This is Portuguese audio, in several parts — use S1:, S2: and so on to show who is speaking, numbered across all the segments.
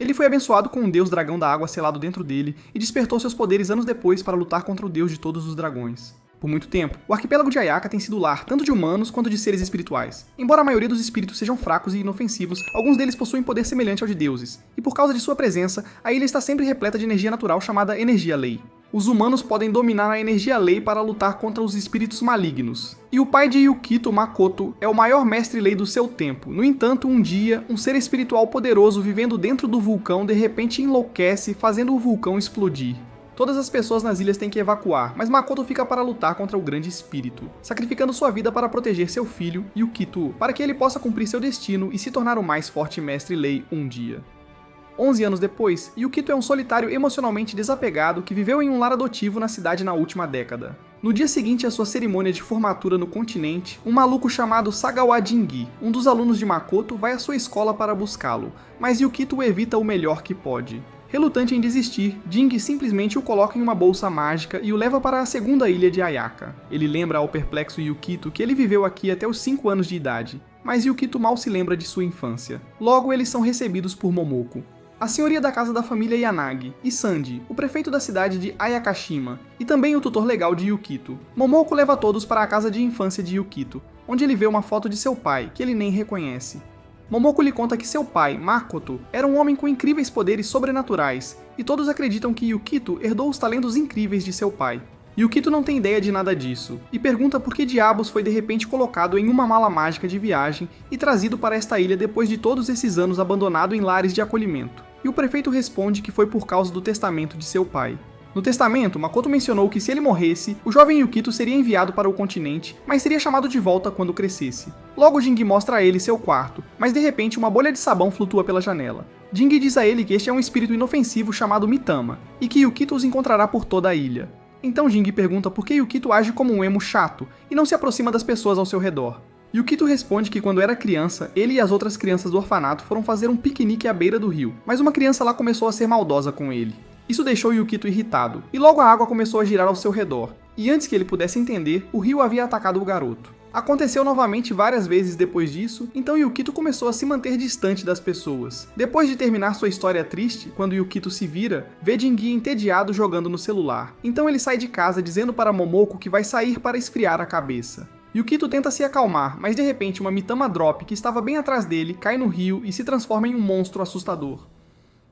S1: Ele foi abençoado com um deus dragão da água selado dentro dele e despertou seus poderes anos depois para lutar contra o deus de todos os dragões. Por muito tempo, o arquipélago de Ayaka tem sido lar tanto de humanos quanto de seres espirituais. Embora a maioria dos espíritos sejam fracos e inofensivos, alguns deles possuem poder semelhante ao de deuses, e por causa de sua presença, a ilha está sempre repleta de energia natural chamada Energia Lei. Os humanos podem dominar a Energia Lei para lutar contra os espíritos malignos. E o pai de Yukito, Makoto, é o maior mestre lei do seu tempo. No entanto, um dia, um ser espiritual poderoso vivendo dentro do vulcão de repente enlouquece, fazendo o vulcão explodir. Todas as pessoas nas ilhas têm que evacuar, mas Makoto fica para lutar contra o grande espírito, sacrificando sua vida para proteger seu filho, Yukito, para que ele possa cumprir seu destino e se tornar o mais forte mestre lei um dia. 11 anos depois, Yukito é um solitário emocionalmente desapegado que viveu em um lar adotivo na cidade na última década. No dia seguinte à sua cerimônia de formatura no continente, um maluco chamado Sagawa Jingi, um dos alunos de Makoto, vai à sua escola para buscá-lo, mas Yukito o evita o melhor que pode. Relutante em desistir, Jingi simplesmente o coloca em uma bolsa mágica e o leva para a segunda ilha de Ayaka. Ele lembra ao perplexo Yukito que ele viveu aqui até os 5 anos de idade, mas Yukito mal se lembra de sua infância. Logo, eles são recebidos por Momoko, a senhoria da casa da família Yanagi, e Sanji, o prefeito da cidade de Ayakashima, e também o tutor legal de Yukito. Momoko leva todos para a casa de infância de Yukito, onde ele vê uma foto de seu pai, que ele nem reconhece. Momoko lhe conta que seu pai, Makoto, era um homem com incríveis poderes sobrenaturais, e todos acreditam que Yukito herdou os talentos incríveis de seu pai. Yukito não tem ideia de nada disso, e pergunta por que diabos foi de repente colocado em uma mala mágica de viagem e trazido para esta ilha depois de todos esses anos abandonado em lares de acolhimento. E o prefeito responde que foi por causa do testamento de seu pai. No testamento, Makoto mencionou que se ele morresse, o jovem Yukito seria enviado para o continente, mas seria chamado de volta quando crescesse. Logo Jingi mostra a ele seu quarto, mas de repente uma bolha de sabão flutua pela janela. Jingi diz a ele que este é um espírito inofensivo chamado Mitama, e que Yukito os encontrará por toda a ilha. Então Jingi pergunta por que Yukito age como um emo chato, e não se aproxima das pessoas ao seu redor. Yukito responde que quando era criança, ele e as outras crianças do orfanato foram fazer um piquenique à beira do rio, mas uma criança lá começou a ser maldosa com ele. Isso deixou Yukito irritado, e logo a água começou a girar ao seu redor, e antes que ele pudesse entender, o rio havia atacado o garoto. Aconteceu novamente várias vezes depois disso, então Yukito começou a se manter distante das pessoas. Depois de terminar sua história triste, quando Yukito se vira, vê Jingi entediado jogando no celular. Então ele sai de casa dizendo para Momoko que vai sair para esfriar a cabeça. Yukito tenta se acalmar, mas de repente uma Mitama Drop que estava bem atrás dele cai no rio e se transforma em um monstro assustador.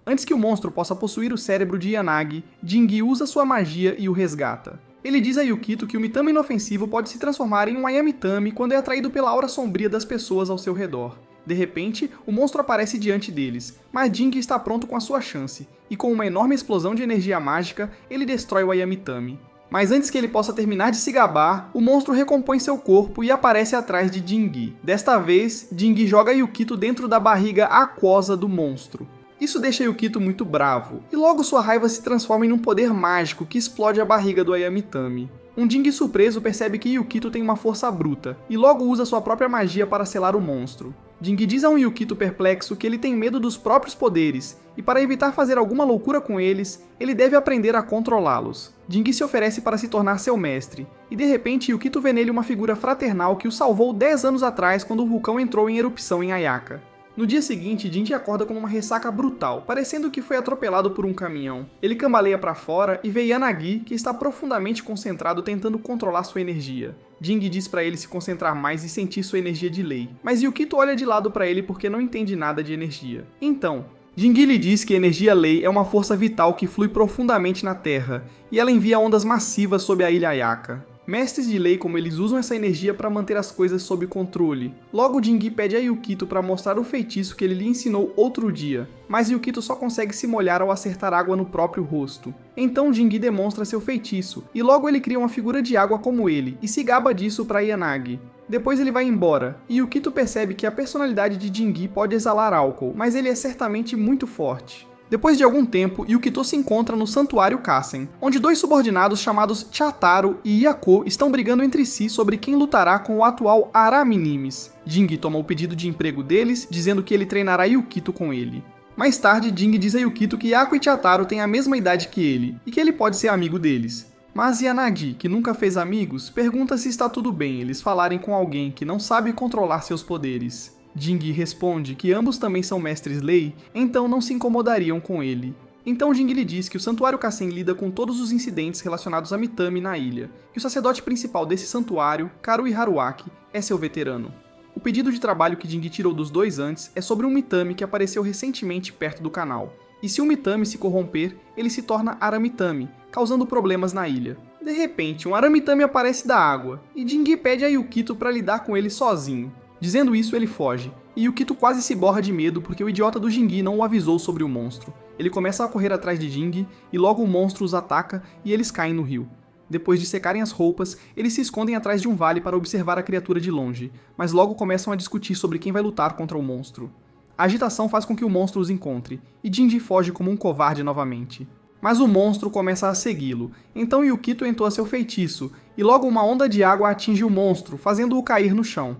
S1: Antes que o monstro possa possuir o cérebro de Yanagi, Jingi usa sua magia e o resgata. Ele diz a Yukito que o Mitama inofensivo pode se transformar em um Ayamitami quando é atraído pela aura sombria das pessoas ao seu redor. De repente, o monstro aparece diante deles, mas Jingi está pronto com a sua chance, e com uma enorme explosão de energia mágica, ele destrói o Ayamitami. Mas antes que ele possa terminar de se gabar, o monstro recompõe seu corpo e aparece atrás de Jingi. Desta vez, Jingi joga Yukito dentro da barriga aquosa do monstro. Isso deixa Yukito muito bravo, e logo sua raiva se transforma em um poder mágico que explode a barriga do Ayamitami. Um Jingi surpreso percebe que Yukito tem uma força bruta, e logo usa sua própria magia para selar o monstro. Jingi diz a um Yukito perplexo que ele tem medo dos próprios poderes, e para evitar fazer alguma loucura com eles, ele deve aprender a controlá-los. Jingi se oferece para se tornar seu mestre, e de repente Yukito vê nele uma figura fraternal que o salvou 10 anos atrás quando o vulcão entrou em erupção em Ayaka. No dia seguinte, Jingi acorda com uma ressaca brutal, parecendo que foi atropelado por um caminhão. Ele cambaleia para fora e vê Yanagi, que está profundamente concentrado tentando controlar sua energia. Jingi diz para ele se concentrar mais e sentir sua energia de lei, mas Yukito olha de lado para ele porque não entende nada de energia. Então, Jingi lhe diz que a energia lei é uma força vital que flui profundamente na Terra, e ela envia ondas massivas sobre a ilha Ayaka. Mestres de lei como eles usam essa energia para manter as coisas sob controle. Logo Jingi pede a Yukito para mostrar o feitiço que ele lhe ensinou outro dia, mas Yukito só consegue se molhar ao acertar água no próprio rosto. Então Jingi demonstra seu feitiço, e logo ele cria uma figura de água como ele, e se gaba disso para Yanagi. Depois ele vai embora, e Yukito percebe que a personalidade de Jingi pode exalar álcool, mas ele é certamente muito forte. Depois de algum tempo, Yukito se encontra no Santuário Kassen, onde dois subordinados chamados Chataro e Yako estão brigando entre si sobre quem lutará com o atual Arami-Nimes. Jingi toma o pedido de emprego deles, dizendo que ele treinará Yukito com ele. Mais tarde, Jingi diz a Yukito que Yako e Chataro têm a mesma idade que ele, e que ele pode ser amigo deles. Mas Yanagi, que nunca fez amigos, pergunta se está tudo bem eles falarem com alguém que não sabe controlar seus poderes. Jing responde que ambos também são mestres lei, então não se incomodariam com ele. Então Jing lhe diz que o Santuário Kassen lida com todos os incidentes relacionados a Mitami na ilha, e o sacerdote principal desse santuário, Karui Haruaki, é seu veterano. O pedido de trabalho que Jing tirou dos dois antes é sobre um Mitami que apareceu recentemente perto do canal. E se o Mitami se corromper, ele se torna Aramitami, causando problemas na ilha. De repente, um Aramitami aparece da água, e Jing pede a Yukito para lidar com ele sozinho. Dizendo isso, ele foge, e Yukito quase se borra de medo porque o idiota do Jing não o avisou sobre o monstro. Ele começa a correr atrás de Jing, e logo o monstro os ataca e eles caem no rio. Depois de secarem as roupas, eles se escondem atrás de um vale para observar a criatura de longe, mas logo começam a discutir sobre quem vai lutar contra o monstro. A agitação faz com que o monstro os encontre, e Jing foge como um covarde novamente. Mas o monstro começa a segui-lo, então Yukito entoa seu feitiço, e logo uma onda de água atinge o monstro, fazendo-o cair no chão.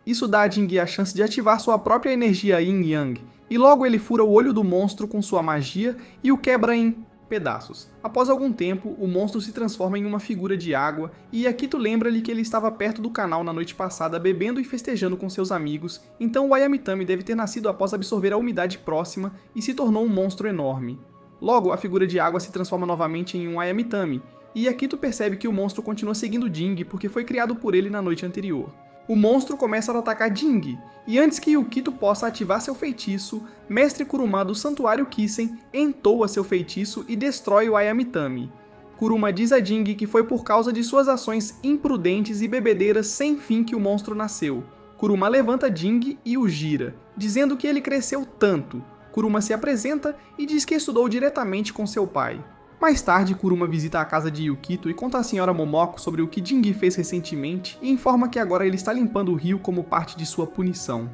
S1: Isso dá a Jing a chance de ativar sua própria energia Yin-Yang, e logo ele fura o olho do monstro com sua magia e o quebra em pedaços. Após algum tempo, o monstro se transforma em uma figura de água, e Akito lembra-lhe que ele estava perto do canal na noite passada bebendo e festejando com seus amigos, então o Ayamitami deve ter nascido após absorver a umidade próxima e se tornou um monstro enorme. Logo, a figura de água se transforma novamente em um Ayamitami, e Akito percebe que o monstro continua seguindo Jing porque foi criado por ele na noite anterior. O monstro começa a atacar Jing, e antes que Yukito possa ativar seu feitiço, Mestre Kuruma do Santuário Kissen entoa seu feitiço e destrói o Ayamitami. Kuruma diz a Jing que foi por causa de suas ações imprudentes e bebedeiras sem fim que o monstro nasceu. Kuruma levanta Jing e o gira, dizendo que ele cresceu tanto. Kuruma se apresenta e diz que estudou diretamente com seu pai. Mais tarde, Kuruma visita a casa de Yukito e conta à senhora Momoko sobre o que Jing fez recentemente e informa que agora ele está limpando o rio como parte de sua punição.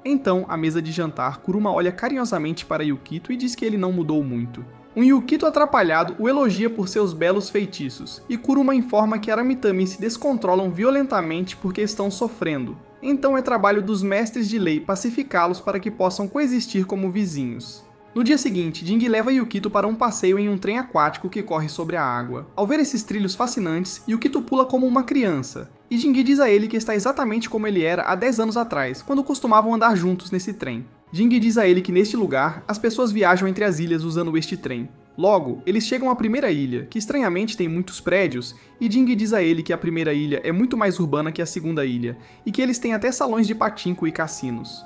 S1: Então, à mesa de jantar, Kuruma olha carinhosamente para Yukito e diz que ele não mudou muito. Um Yukito atrapalhado o elogia por seus belos feitiços, e Kuruma informa que Aramitami se descontrolam violentamente porque estão sofrendo. Então é trabalho dos mestres de lei pacificá-los para que possam coexistir como vizinhos. No dia seguinte, Jing leva Yukito para um passeio em um trem aquático que corre sobre a água. Ao ver esses trilhos fascinantes, Yukito pula como uma criança, e Jing diz a ele que está exatamente como ele era há 10 anos atrás, quando costumavam andar juntos nesse trem. Jing diz a ele que neste lugar, as pessoas viajam entre as ilhas usando este trem. Logo, eles chegam à primeira ilha, que estranhamente tem muitos prédios, e Jing diz a ele que a primeira ilha é muito mais urbana que a segunda ilha, e que eles têm até salões de pachinko e cassinos.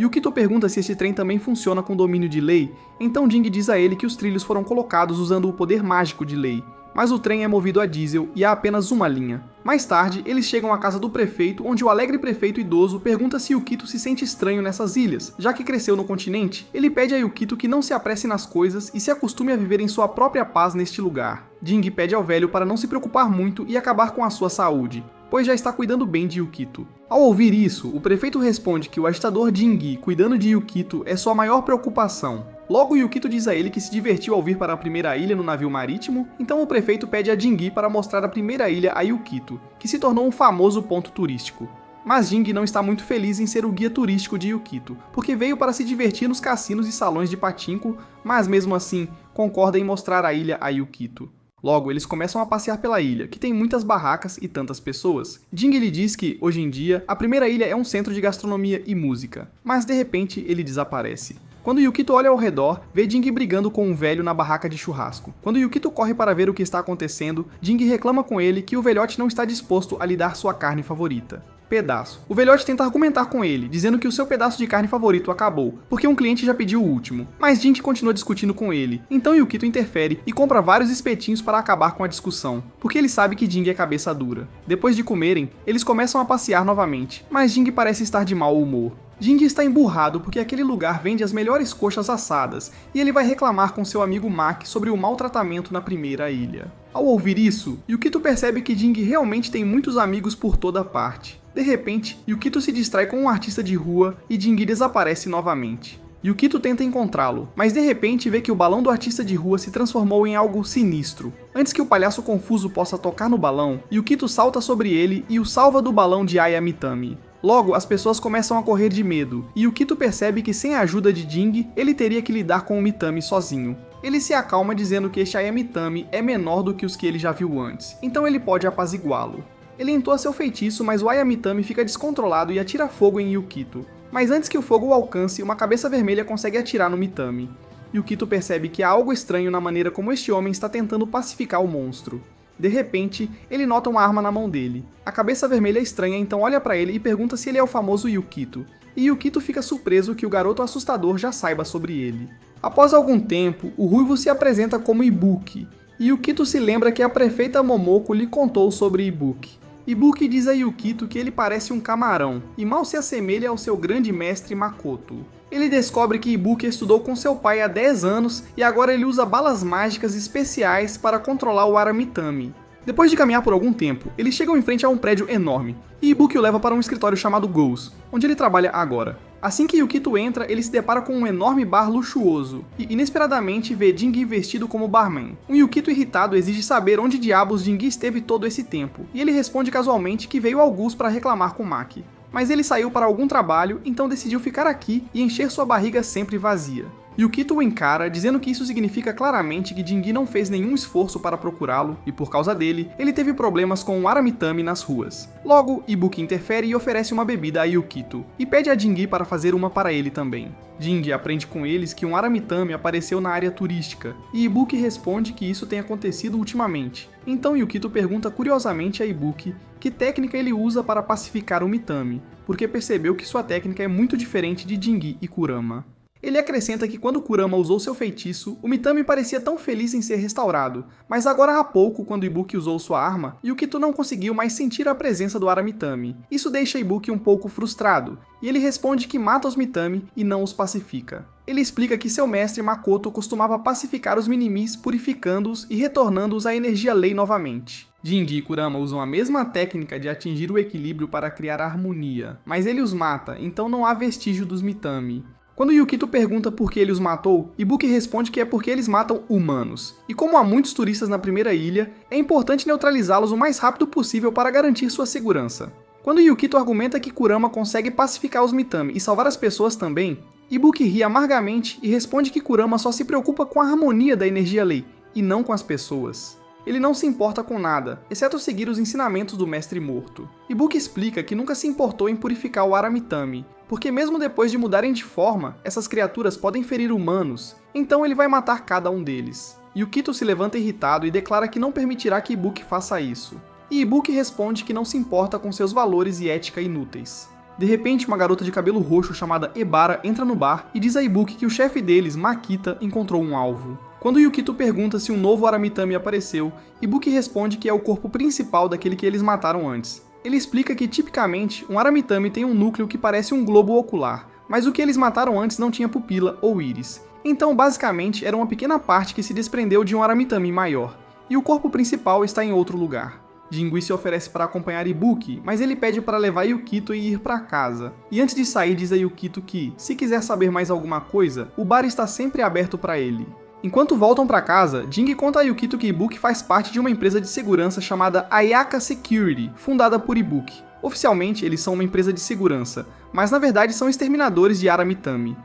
S1: Yukito pergunta se este trem também funciona com domínio de lei, então Jing diz a ele que os trilhos foram colocados usando o poder mágico de lei, mas o trem é movido a diesel e há apenas uma linha. Mais tarde, eles chegam à casa do prefeito, onde o alegre prefeito idoso pergunta se Yukito se sente estranho nessas ilhas, já que cresceu no continente. Ele pede a Yukito que não se apresse nas coisas e se acostume a viver em sua própria paz neste lugar. Jing pede ao velho para não se preocupar muito e acabar com a sua saúde, pois já está cuidando bem de Yukito. Ao ouvir isso, o prefeito responde que o agitador Jing cuidando de Yukito é sua maior preocupação. Logo, Yukito diz a ele que se divertiu ao vir para a primeira ilha no navio marítimo, então o prefeito pede a Jing para mostrar a primeira ilha a Yukito, que se tornou um famoso ponto turístico. Mas Jing não está muito feliz em ser o guia turístico de Yukito, porque veio para se divertir nos cassinos e salões de pachinko, mas mesmo assim concorda em mostrar a ilha a Yukito. Logo, eles começam a passear pela ilha, que tem muitas barracas e tantas pessoas. Jing lhe diz que, hoje em dia, a primeira ilha é um centro de gastronomia e música, mas de repente ele desaparece. Quando Yukito olha ao redor, vê Jing brigando com um velho na barraca de churrasco. Quando Yukito corre para ver o que está acontecendo, Jing reclama com ele que o velhote não está disposto a lhe dar sua carne favorita. Pedaço. O velhote tenta argumentar com ele, dizendo que o seu pedaço de carne favorito acabou, porque um cliente já pediu o último. Mas Jing continua discutindo com ele, então Yukito interfere e compra vários espetinhos para acabar com a discussão, porque ele sabe que Jing é cabeça dura. Depois de comerem, eles começam a passear novamente, mas Jing parece estar de mau humor. Jing está emburrado porque aquele lugar vende as melhores coxas assadas, e ele vai reclamar com seu amigo Maki sobre o maltratamento na primeira ilha. Ao ouvir isso, Yukito percebe que Jing realmente tem muitos amigos por toda parte. De repente, Yukito se distrai com um artista de rua e Jing desaparece novamente. Yukito tenta encontrá-lo, mas de repente vê que o balão do artista de rua se transformou em algo sinistro. Antes que o palhaço confuso possa tocar no balão, Yukito salta sobre ele e o salva do balão de Ayamitami. Logo, as pessoas começam a correr de medo, e Yukito percebe que sem a ajuda de Jing, ele teria que lidar com o Mitami sozinho. Ele se acalma dizendo que este Ayamitami é menor do que os que ele já viu antes, então ele pode apaziguá-lo. Ele entoa seu feitiço, mas o Ayamitami fica descontrolado e atira fogo em Yukito. Mas antes que o fogo o alcance, uma cabeça vermelha consegue atirar no Mitami. Yukito percebe que há algo estranho na maneira como este homem está tentando pacificar o monstro. De repente, ele nota uma arma na mão dele. A cabeça vermelha estranha então olha para ele e pergunta se ele é o famoso Yukito. E Yukito fica surpreso que o garoto assustador já saiba sobre ele. Após algum tempo, o ruivo se apresenta como Ibuki, e Yukito se lembra que a prefeita Momoko lhe contou sobre Ibuki. Ibuki diz a Yukito que ele parece um camarão, e mal se assemelha ao seu grande mestre Makoto. Ele descobre que Ibuki estudou com seu pai há 10 anos e agora ele usa balas mágicas especiais para controlar o Aramitami. Depois de caminhar por algum tempo, eles chegam em frente a um prédio enorme, e Ibuki o leva para um escritório chamado Ghost, onde ele trabalha agora. Assim que Yukito entra, ele se depara com um enorme bar luxuoso, e inesperadamente vê Jingi vestido como barman. Um Yukito irritado exige saber onde diabos Jingi esteve todo esse tempo, e ele responde casualmente que veio ao Gus para reclamar com Maki. Mas ele saiu para algum trabalho, então decidiu ficar aqui e encher sua barriga sempre vazia. Yukito o encara, dizendo que isso significa claramente que Jingi não fez nenhum esforço para procurá-lo, e por causa dele, ele teve problemas com o Aramitami nas ruas. Logo, Ibuki interfere e oferece uma bebida a Yukito, e pede a Jingi para fazer uma para ele também. Jingi aprende com eles que um Aramitami apareceu na área turística, e Ibuki responde que isso tem acontecido ultimamente. Então Yukito pergunta curiosamente a Ibuki que técnica ele usa para pacificar o Mitami, porque percebeu que sua técnica é muito diferente de Jingi e Kurama. Ele acrescenta que quando Kurama usou seu feitiço, o Mitami parecia tão feliz em ser restaurado, mas agora há pouco, quando Ibuki usou sua arma, Yukito não conseguiu mais sentir a presença do Aramitami. Isso deixa Ibuki um pouco frustrado, e ele responde que mata os Mitami e não os pacifica. Ele explica que seu mestre Makoto costumava pacificar os Minimis purificando-os e retornando-os à energia lei novamente. Jingi e Kurama usam a mesma técnica de atingir o equilíbrio para criar harmonia, mas ele os mata, então não há vestígio dos Mitami. Quando Yukito pergunta por que ele os matou, Ibuki responde que é porque eles matam humanos. E como há muitos turistas na primeira ilha, é importante neutralizá-los o mais rápido possível para garantir sua segurança. Quando Yukito argumenta que Kurama consegue pacificar os Mitami e salvar as pessoas também, Ibuki ri amargamente e responde que Kurama só se preocupa com a harmonia da energia lei, e não com as pessoas. Ele não se importa com nada, exceto seguir os ensinamentos do mestre morto. Ibuki explica que nunca se importou em purificar o Aramitami, porque mesmo depois de mudarem de forma, essas criaturas podem ferir humanos, então ele vai matar cada um deles. Yukito se levanta irritado e declara que não permitirá que Ibuki faça isso. E Ibuki responde que não se importa com seus valores e ética inúteis. De repente, uma garota de cabelo roxo chamada Ebara entra no bar e diz a Ibuki que o chefe deles, Makita, encontrou um alvo. Quando Yukito pergunta se um novo Aramitami apareceu, Ibuki responde que é o corpo principal daquele que eles mataram antes. Ele explica que, tipicamente, um Aramitami tem um núcleo que parece um globo ocular, mas o que eles mataram antes não tinha pupila ou íris. Então, basicamente, era uma pequena parte que se desprendeu de um Aramitami maior, e o corpo principal está em outro lugar. Jingi se oferece para acompanhar Ibuki, mas ele pede para levar Yukito e ir para casa. E antes de sair, diz a Yukito que, se quiser saber mais alguma coisa, o bar está sempre aberto para ele. Enquanto voltam para casa, Jingi conta a Yukito que Ibuki faz parte de uma empresa de segurança chamada Ayaka Security, fundada por Ibuki. Oficialmente, eles são uma empresa de segurança, mas na verdade são exterminadores de Aramitami.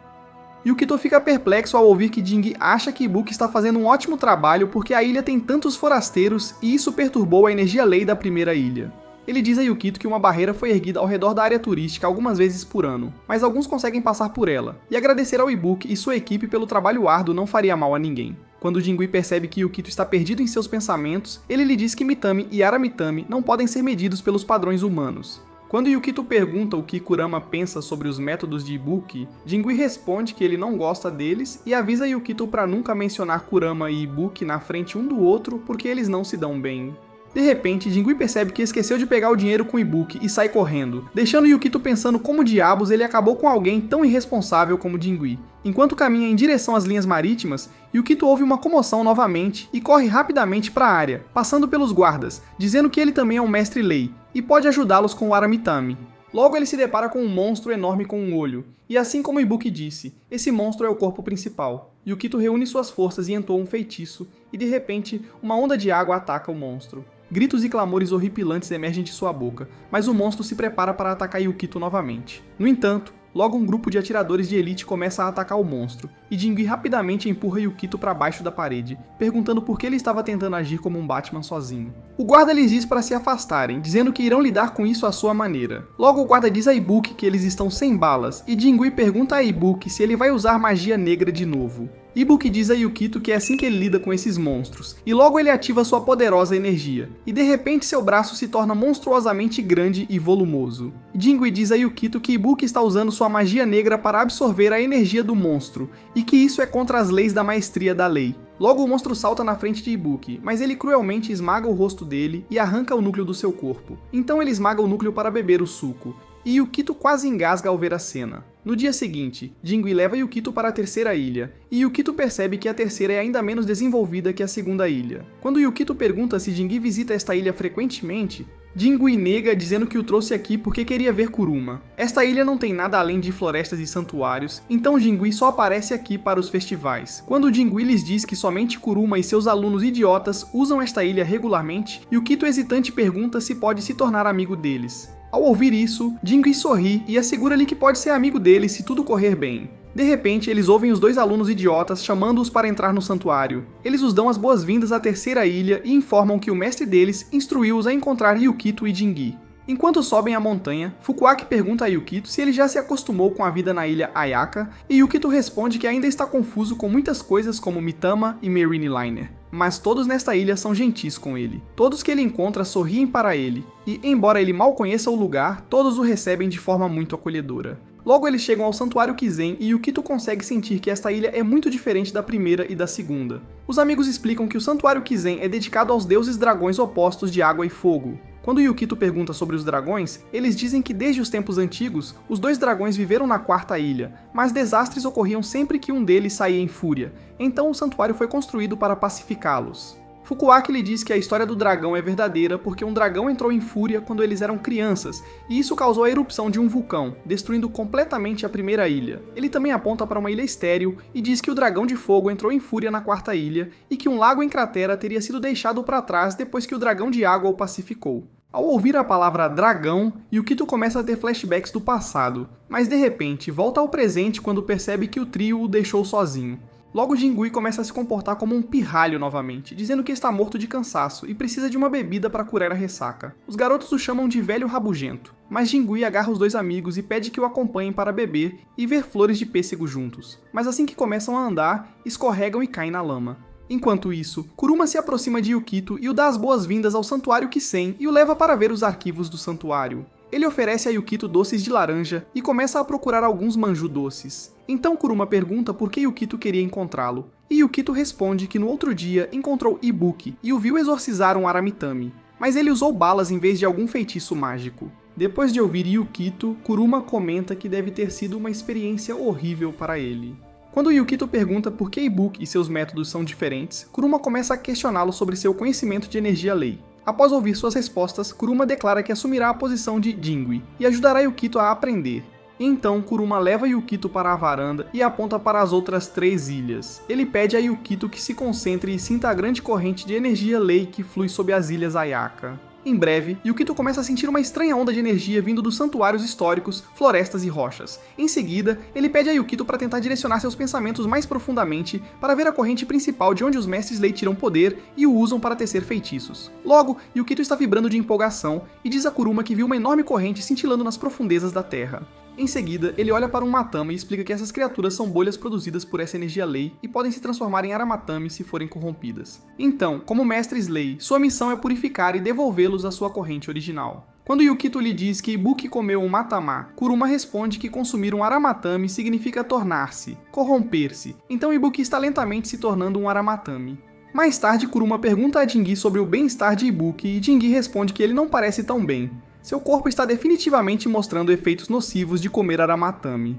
S1: Yukito fica perplexo ao ouvir que Jingi acha que Ibuki está fazendo um ótimo trabalho porque a ilha tem tantos forasteiros e isso perturbou a energia lei da primeira ilha. Ele diz a Yukito que uma barreira foi erguida ao redor da área turística algumas vezes por ano, mas alguns conseguem passar por ela, e agradecer ao Ibuki e sua equipe pelo trabalho árduo não faria mal a ninguém. Quando Jingi percebe que Yukito está perdido em seus pensamentos, ele lhe diz que Mitami e Aramitami não podem ser medidos pelos padrões humanos. Quando Yukito pergunta o que Kurama pensa sobre os métodos de Ibuki, Jingi responde que ele não gosta deles e avisa Yukito para nunca mencionar Kurama e Ibuki na frente um do outro porque eles não se dão bem. De repente, Jingi percebe que esqueceu de pegar o dinheiro com Ibuki e sai correndo, deixando Yukito pensando como diabos ele acabou com alguém tão irresponsável como Jingi. Enquanto caminha em direção às linhas marítimas, Yukito ouve uma comoção novamente e corre rapidamente para a área, passando pelos guardas, dizendo que ele também é um mestre lei e pode ajudá-los com o Aramitami. Logo ele se depara com um monstro enorme com um olho, e assim como Ibuki disse, esse monstro é o corpo principal. Yukito reúne suas forças e entoa um feitiço, e de repente, uma onda de água ataca o monstro. Gritos e clamores horripilantes emergem de sua boca, mas o monstro se prepara para atacar Yukito novamente. No entanto, Logo, um grupo de atiradores de elite começa a atacar o monstro, e Jingui rapidamente empurra Yukito para baixo da parede, perguntando por que ele estava tentando agir como um Batman sozinho. O guarda lhes diz para se afastarem, dizendo que irão lidar com isso à sua maneira. Logo, o guarda diz a Ibuki que eles estão sem balas, e Jingui pergunta a Ibuki se ele vai usar magia negra de novo. Ibuki diz a Yukito que é assim que ele lida com esses monstros, e logo ele ativa sua poderosa energia, e de repente seu braço se torna monstruosamente grande e volumoso. Jingui diz a Yukito que Ibuki está usando sua magia negra para absorver a energia do monstro, e que isso é contra as leis da maestria da lei. Logo o monstro salta na frente de Ibuki, mas ele cruelmente esmaga o rosto dele e arranca o núcleo do seu corpo. Então ele esmaga o núcleo para beber o suco, e Yukito quase engasga ao ver a cena. No dia seguinte, Jingui leva Yukito para a terceira ilha, e Yukito percebe que a terceira é ainda menos desenvolvida que a segunda ilha. Quando Yukito pergunta se Jingui visita esta ilha frequentemente, Jingui nega, dizendo que o trouxe aqui porque queria ver Kuruma. Esta ilha não tem nada além de florestas e santuários, então Jingui só aparece aqui para os festivais. Quando Jingui lhes diz que somente Kuruma e seus alunos idiotas usam esta ilha regularmente, Yukito hesitante pergunta se pode se tornar amigo deles. Ao ouvir isso, Jingui sorri e assegura-lhe que pode ser amigo dele se tudo correr bem. De repente, eles ouvem os dois alunos idiotas chamando-os para entrar no santuário. Eles os dão as boas-vindas à terceira ilha e informam que o mestre deles instruiu-os a encontrar Yukito e Jingui. Enquanto sobem a montanha, Fukuaki pergunta a Yukito se ele já se acostumou com a vida na ilha Ayaka, e Yukito responde que ainda está confuso com muitas coisas como Mitama e Marine Liner. Mas todos nesta ilha são gentis com ele. Todos que ele encontra sorriem para ele, e embora ele mal conheça o lugar, todos o recebem de forma muito acolhedora. Logo eles chegam ao Santuário Kizen e Yukito consegue sentir que esta ilha é muito diferente da primeira e da segunda. Os amigos explicam que o Santuário Kizen é dedicado aos deuses dragões opostos de água e fogo. Quando Yukito pergunta sobre os dragões, eles dizem que desde os tempos antigos, os dois dragões viveram na quarta ilha, mas desastres ocorriam sempre que um deles saía em fúria, então o santuário foi construído para pacificá-los. Fukuaki lhe diz que a história do dragão é verdadeira porque um dragão entrou em fúria quando eles eram crianças, e isso causou a erupção de um vulcão, destruindo completamente a primeira ilha. Ele também aponta para uma ilha estéril e diz que o dragão de fogo entrou em fúria na quarta ilha e que um lago em cratera teria sido deixado para trás depois que o dragão de água o pacificou. Ao ouvir a palavra dragão, Yukito começa a ter flashbacks do passado, mas de repente volta ao presente quando percebe que o trio o deixou sozinho. Logo Jingui começa a se comportar como um pirralho novamente, dizendo que está morto de cansaço e precisa de uma bebida para curar a ressaca. Os garotos o chamam de velho rabugento, mas Jingui agarra os dois amigos e pede que o acompanhem para beber e ver flores de pêssego juntos. Mas assim que começam a andar, escorregam e caem na lama. Enquanto isso, Kuruma se aproxima de Yukito e o dá as boas-vindas ao Santuário Kizen e o leva para ver os arquivos do santuário. Ele oferece a Yukito doces de laranja e começa a procurar alguns manju doces. Então Kuruma pergunta por que Yukito queria encontrá-lo, e Yukito responde que no outro dia encontrou Ibuki e o viu exorcizar um Aramitami, mas ele usou balas em vez de algum feitiço mágico. Depois de ouvir Yukito, Kuruma comenta que deve ter sido uma experiência horrível para ele. Quando Yukito pergunta por que Ibuki e seus métodos são diferentes, Kuruma começa a questioná-lo sobre seu conhecimento de energia lei. Após ouvir suas respostas, Kuruma declara que assumirá a posição de Jingui e ajudará Yukito a aprender. Então, Kuruma leva Yukito para a varanda e aponta para as outras 3 ilhas. Ele pede a Yukito que se concentre e sinta a grande corrente de energia lei que flui sob as ilhas Ayaka. Em breve, Yukito começa a sentir uma estranha onda de energia vindo dos santuários históricos, florestas e rochas. Em seguida, ele pede a Yukito para tentar direcionar seus pensamentos mais profundamente para ver a corrente principal de onde os mestres lei tiram poder e o usam para tecer feitiços. Logo, Yukito está vibrando de empolgação e diz a Kuruma que viu uma enorme corrente cintilando nas profundezas da terra. Em seguida, ele olha para um Matama e explica que essas criaturas são bolhas produzidas por essa energia lei e podem se transformar em Aramatami se forem corrompidas. Então, como mestres lei, sua missão é purificar e devolvê-los à sua corrente original. Quando Yukito lhe diz que Ibuki comeu um Matama, Kuruma responde que consumir um Aramatami significa tornar-se, corromper-se, então Ibuki está lentamente se tornando um Aramatami. Mais tarde, Kuruma pergunta a Jingui sobre o bem-estar de Ibuki e Jingui responde que ele não parece tão bem. Seu corpo está definitivamente mostrando efeitos nocivos de comer Aramatami.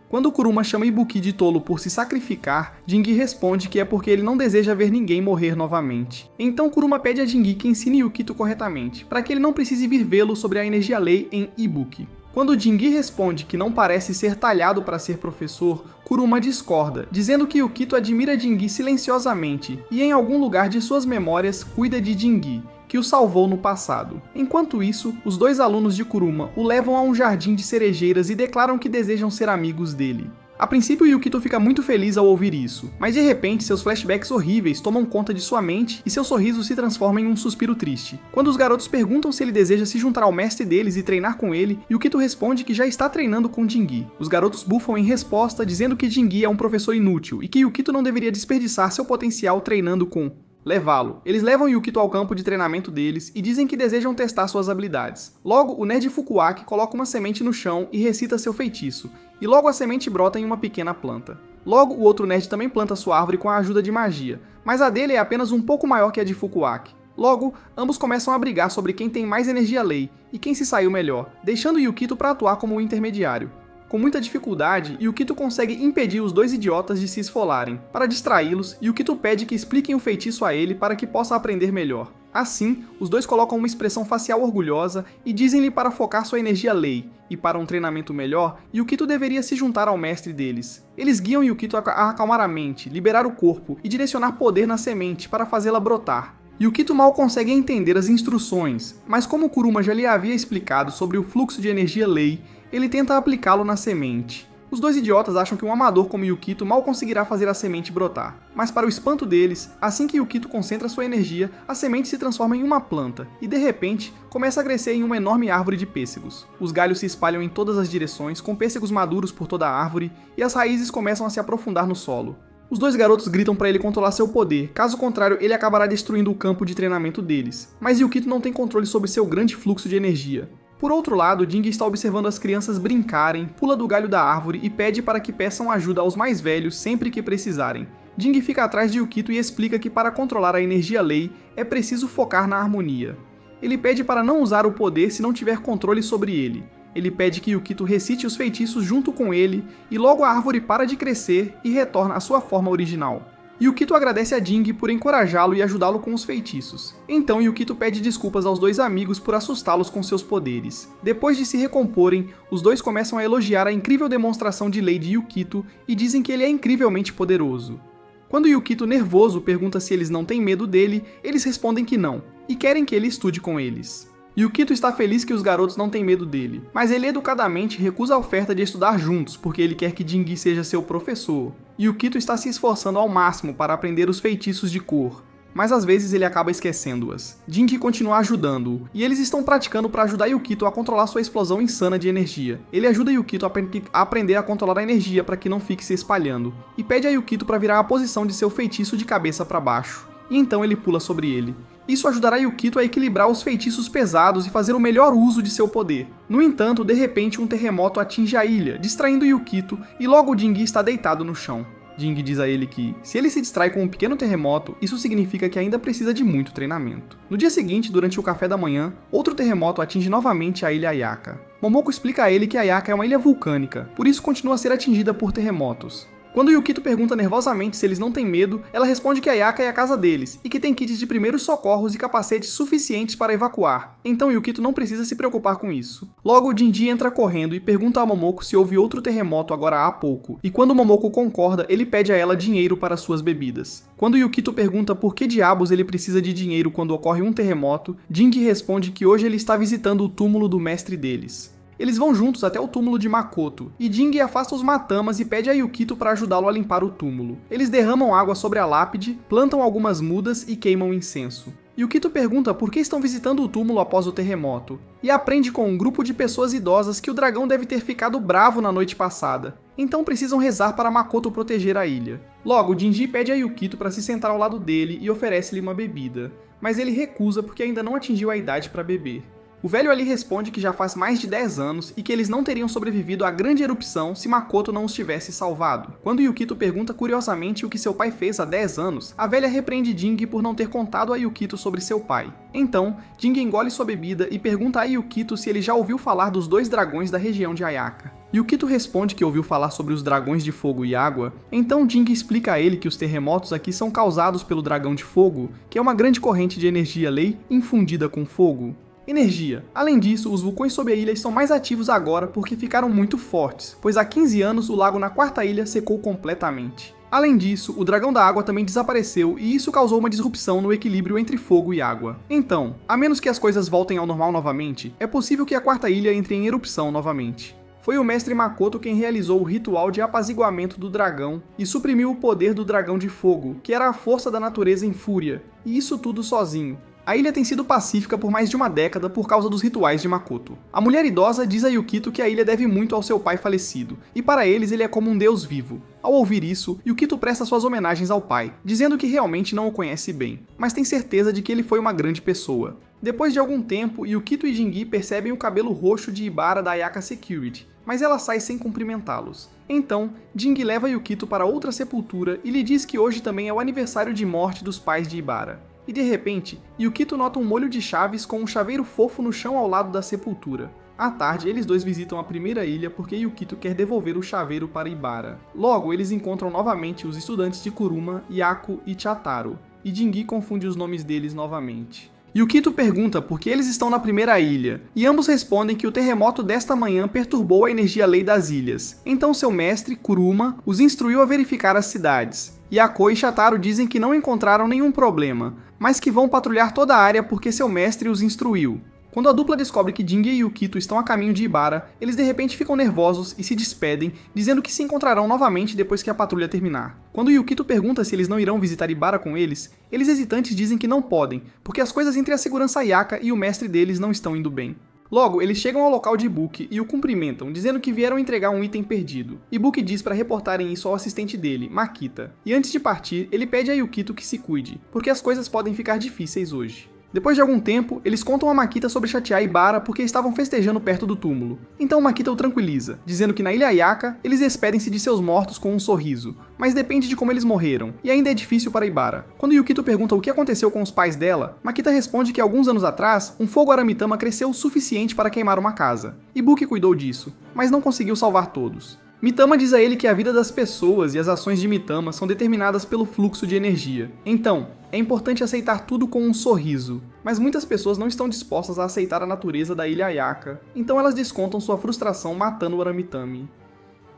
S1: Quando Kuruma chama Ibuki de tolo por se sacrificar, Jingui responde que é porque ele não deseja ver ninguém morrer novamente. Então Kuruma pede a Jingui que ensine Yukito corretamente, para que ele não precise vir vê-lo sobre a energia lei em Ibuki. Quando Jingui responde que não parece ser talhado para ser professor, Kuruma discorda, dizendo que Yukito admira Jingi silenciosamente e em algum lugar de suas memórias cuida de Jingi, que o salvou no passado. Enquanto isso, os dois alunos de Kuruma o levam a um jardim de cerejeiras e declaram que desejam ser amigos dele. A princípio, Yukito fica muito feliz ao ouvir isso, mas de repente seus flashbacks horríveis tomam conta de sua mente e seu sorriso se transforma em um suspiro triste. Quando os garotos perguntam se ele deseja se juntar ao mestre deles e treinar com ele, Yukito responde que já está treinando com Jingi. Os garotos bufam em resposta, dizendo que Jingi é um professor inútil e que Yukito não deveria desperdiçar seu potencial treinando com levá-lo. Eles levam Yukito ao campo de treinamento deles e dizem que desejam testar suas habilidades. Logo, o nerd Fukuaki coloca uma semente no chão e recita seu feitiço, e logo a semente brota em uma pequena planta. Logo, o outro nerd também planta sua árvore com a ajuda de magia, mas a dele é apenas um pouco maior que a de Fukuaki. Logo, ambos começam a brigar sobre quem tem mais energia lei e quem se saiu melhor, deixando Yukito para atuar como o intermediário. Com muita dificuldade, Yukito consegue impedir os dois idiotas de se esfolarem. Para distraí-los, Yukito pede que expliquem o feitiço a ele para que possa aprender melhor. Assim, os dois colocam uma expressão facial orgulhosa e dizem-lhe para focar sua energia lei, e para um treinamento melhor, Yukito deveria se juntar ao mestre deles. Eles guiam Yukito a acalmar a mente, liberar o corpo e direcionar poder na semente para fazê-la brotar. Yukito mal consegue entender as instruções, mas como Kuruma já lhe havia explicado sobre o fluxo de energia lei, ele tenta aplicá-lo na semente. Os dois idiotas acham que um amador como Yukito mal conseguirá fazer a semente brotar, mas para o espanto deles, assim que Yukito concentra sua energia, a semente se transforma em uma planta, e de repente, começa a crescer em uma enorme árvore de pêssegos. Os galhos se espalham em todas as direções, com pêssegos maduros por toda a árvore, e as raízes começam a se aprofundar no solo. Os dois garotos gritam para ele controlar seu poder, caso contrário ele acabará destruindo o campo de treinamento deles, mas Yukito não tem controle sobre seu grande fluxo de energia. Por outro lado, Jingi está observando as crianças brincarem, pula do galho da árvore e pede para que peçam ajuda aos mais velhos sempre que precisarem. Jingi fica atrás de Yukito e explica que para controlar a energia lei é preciso focar na harmonia. Ele pede para não usar o poder se não tiver controle sobre ele. Ele pede que Yukito recite os feitiços junto com ele e logo a árvore para de crescer e retorna à sua forma original. Yukito agradece a Jingi por encorajá-lo e ajudá-lo com os feitiços. Então Yukito pede desculpas aos dois amigos por assustá-los com seus poderes. Depois de se recomporem, os dois começam a elogiar a incrível demonstração de lei de Yukito e dizem que ele é incrivelmente poderoso. Quando Yukito, nervoso, pergunta se eles não têm medo dele, eles respondem que não, e querem que ele estude com eles. Yukito está feliz que os garotos não têm medo dele, mas ele educadamente recusa a oferta de estudar juntos porque ele quer que Jingi seja seu professor. Yukito está se esforçando ao máximo para aprender os feitiços de cor, mas às vezes ele acaba esquecendo-as. Jingi continua ajudando-o, e eles estão praticando para ajudar Yukito a controlar sua explosão insana de energia. Ele ajuda Yukito a aprender a controlar a energia para que não fique se espalhando, e pede a Yukito para virar a posição de seu feitiço de cabeça para baixo, e então ele pula sobre ele. Isso ajudará Yukito a equilibrar os feitiços pesados e fazer o melhor uso de seu poder. No entanto, de repente um terremoto atinge a ilha, distraindo Yukito, e logo Jingi está deitado no chão. Jingi diz a ele que, se ele se distrai com um pequeno terremoto, isso significa que ainda precisa de muito treinamento. No dia seguinte, durante o café da manhã, outro terremoto atinge novamente a ilha Ayaka. Momoko explica a ele que Ayaka é uma ilha vulcânica, por isso continua a ser atingida por terremotos. Quando Yukito pergunta nervosamente se eles não têm medo, ela responde que Ayaka é a casa deles, e que tem kits de primeiros socorros e capacetes suficientes para evacuar, então Yukito não precisa se preocupar com isso. Logo, Jinji entra correndo e pergunta a Momoko se houve outro terremoto agora há pouco, e quando Momoko concorda, ele pede a ela dinheiro para suas bebidas. Quando Yukito pergunta por que diabos ele precisa de dinheiro quando ocorre um terremoto, Jinji responde que hoje ele está visitando o túmulo do mestre deles. Eles vão juntos até o túmulo de Makoto, e Jingi afasta os Matamas e pede a Yukito para ajudá-lo a limpar o túmulo. Eles derramam água sobre a lápide, plantam algumas mudas e queimam incenso. Yukito pergunta por que estão visitando o túmulo após o terremoto, e aprende com um grupo de pessoas idosas que o dragão deve ter ficado bravo na noite passada. Então precisam rezar para Makoto proteger a ilha. Logo, Jinji pede a Yukito para se sentar ao lado dele e oferece-lhe uma bebida, mas ele recusa porque ainda não atingiu a idade para beber. O velho ali responde que já faz mais de 10 anos e que eles não teriam sobrevivido à grande erupção se Makoto não os tivesse salvado. Quando Yukito pergunta curiosamente o que seu pai fez há 10 anos, a velha repreende Jingi por não ter contado a Yukito sobre seu pai. Então, Jingi engole sua bebida e pergunta a Yukito se ele já ouviu falar dos dois dragões da região de Ayaka. Yukito responde que ouviu falar sobre os dragões de fogo e água, então Jingi explica a ele que os terremotos aqui são causados pelo dragão de fogo, que é uma grande corrente de energia lei infundida com fogo. Energia. Além disso, os vulcões sob a ilha estão mais ativos agora porque ficaram muito fortes, pois há 15 anos o lago na quarta ilha secou completamente. Além disso, o dragão da água também desapareceu e isso causou uma disrupção no equilíbrio entre fogo e água. Então, a menos que as coisas voltem ao normal novamente, é possível que a quarta ilha entre em erupção novamente. Foi o mestre Makoto quem realizou o ritual de apaziguamento do dragão e suprimiu o poder do dragão de fogo, que era a força da natureza em fúria, e isso tudo sozinho. A ilha tem sido pacífica por mais de uma década por causa dos rituais de Makoto. A mulher idosa diz a Yukito que a ilha deve muito ao seu pai falecido, e para eles ele é como um deus vivo. Ao ouvir isso, Yukito presta suas homenagens ao pai, dizendo que realmente não o conhece bem, mas tem certeza de que ele foi uma grande pessoa. Depois de algum tempo, Yukito e Jingi percebem o cabelo roxo de Ibara da Ayaka Security, mas ela sai sem cumprimentá-los. Então, Jingi leva Yukito para outra sepultura e lhe diz que hoje também é o aniversário de morte dos pais de Ibara. E de repente, Yukito nota um molho de chaves com um chaveiro fofo no chão ao lado da sepultura. À tarde, eles dois visitam a primeira ilha porque Yukito quer devolver o chaveiro para Ibara. Logo, eles encontram novamente os estudantes de Kuruma, Yaku e Chataro, e Jingi confunde os nomes deles novamente. Yukito pergunta por que eles estão na primeira ilha, e ambos respondem que o terremoto desta manhã perturbou a energia lei das ilhas. Então seu mestre, Kuruma, os instruiu a verificar as cidades. Yaku e Chataro dizem que não encontraram nenhum problema, mas que vão patrulhar toda a área porque seu mestre os instruiu. Quando a dupla descobre que Jingi e Yukito estão a caminho de Ibara, eles de repente ficam nervosos e se despedem, dizendo que se encontrarão novamente depois que a patrulha terminar. Quando Yukito pergunta se eles não irão visitar Ibara com eles hesitantes dizem que não podem, porque as coisas entre a segurança Ayaka e o mestre deles não estão indo bem. Logo, eles chegam ao local de Ibuki e o cumprimentam, dizendo que vieram entregar um item perdido. Ibuki diz para reportarem isso ao assistente dele, Makita, e antes de partir, ele pede a Yukito que se cuide, porque as coisas podem ficar difíceis hoje. Depois de algum tempo, eles contam a Makita sobre chatear Ibara porque estavam festejando perto do túmulo. Então Makita o tranquiliza, dizendo que na Ilha Ayaka, eles despedem-se de seus mortos com um sorriso, mas depende de como eles morreram, e ainda é difícil para Ibara. Quando Yukito pergunta o que aconteceu com os pais dela, Makita responde que alguns anos atrás, um fogo aramitama cresceu o suficiente para queimar uma casa. Ibuki cuidou disso, mas não conseguiu salvar todos. Mitama diz a ele que a vida das pessoas e as ações de Mitama são determinadas pelo fluxo de energia. Então, é importante aceitar tudo com um sorriso. Mas muitas pessoas não estão dispostas a aceitar a natureza da Ilha Ayaka, então elas descontam sua frustração matando o Aramitami.